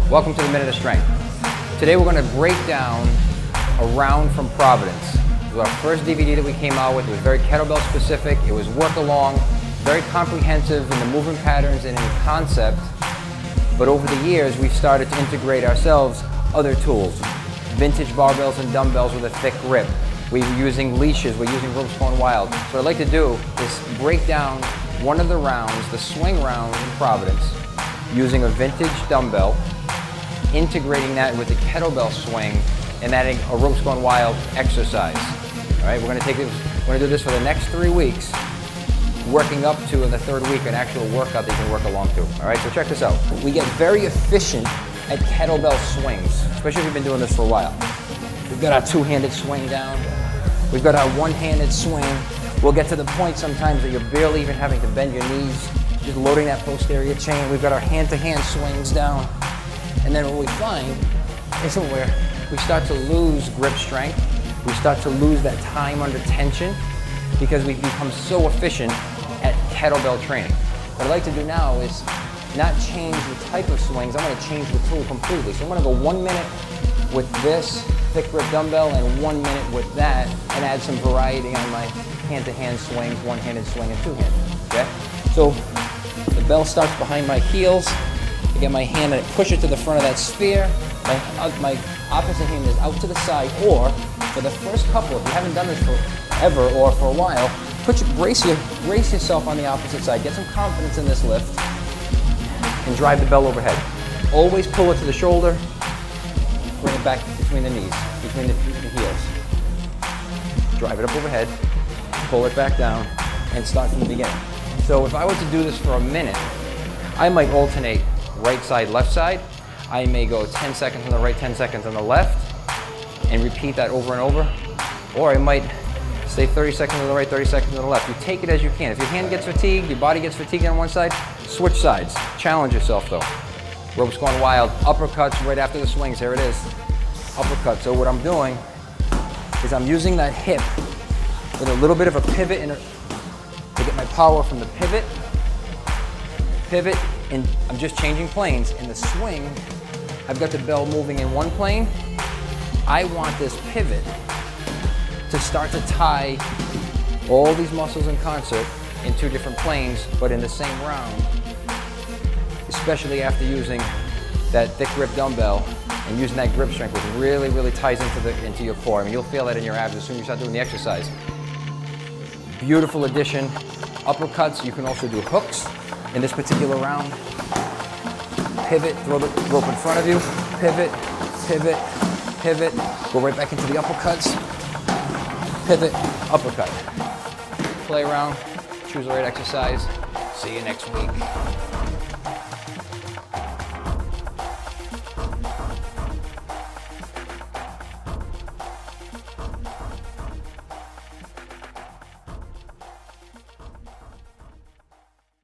Welcome to the Minute of Strength. Today we're going to break down a round from Providence. It was our first DVD that we came out with. It was very kettlebell specific. It was work along, very comprehensive in the movement patterns and in the concept. But over the years we've started to integrate ourselves other tools. Vintage barbells and dumbbells with a thick grip. We're using leashes, we're using ropes going wild. So what I'd like to do is break down one of the rounds, the swing round in Providence, using a vintage dumbbell, integrating that with the kettlebell swing, and adding a ropes going wild exercise. All right, we're going to do this for the next 3 weeks, working up to in the third week an actual workout that you can work along to. All right, so check this out. We get very efficient at kettlebell swings, especially if you've been doing this for a while. We've got our two-handed swing down. We've got our one-handed swing. We'll get to the point sometimes that you're barely even having to bend your knees, just loading that posterior chain. We've got our hand-to-hand swings down. And then what we find is where we start to lose grip strength. We start to lose that time under tension because we've become so efficient at kettlebell training. What I'd like to do now is not change the type of swings. I'm going to change the tool completely. So I'm going to go 1 minute with this thick grip dumbbell and 1 minute with that, and add some variety on my hand-to-hand swings, one-handed swing and two-handed. Okay? So the bell starts behind my heels. I get my hand and I push it to the front of that sphere. My opposite hand is out to the side, or for the first couple, if you haven't done this forever or for a while, brace yourself on the opposite side. Get some confidence in this lift and drive the bell overhead. Always pull it to the shoulder, bring it back between the knees, between the heels. Drive it up overhead, pull it back down, and start from the beginning. So if I were to do this for a minute, I might alternate right side, left side. I may go 10 seconds on the right, 10 seconds on the left, and repeat that over and over. Or I might stay 30 seconds on the right, 30 seconds on the left. You take it as you can. If your hand gets fatigued, your body gets fatigued on one side, switch sides. Challenge yourself though. Ropes going wild, uppercuts right after the swings, here it is. Uppercut. So what I'm doing is I'm using that hip with a little bit of a pivot to get my power from the pivot, and I'm just changing planes. In the swing, I've got the bell moving in one plane. I want this pivot to start to tie all these muscles in concert in two different planes, but in the same round, especially after using that thick grip dumbbell and using that grip strength, which really, really ties into your core. I mean, you'll feel that in your abs as soon as you start doing the exercise. Beautiful addition. Uppercuts, you can also do hooks in this particular round. Pivot, throw the rope in front of you, pivot, pivot, pivot, go right back into the uppercuts, pivot, uppercut. Play around, choose the right exercise. See you next week.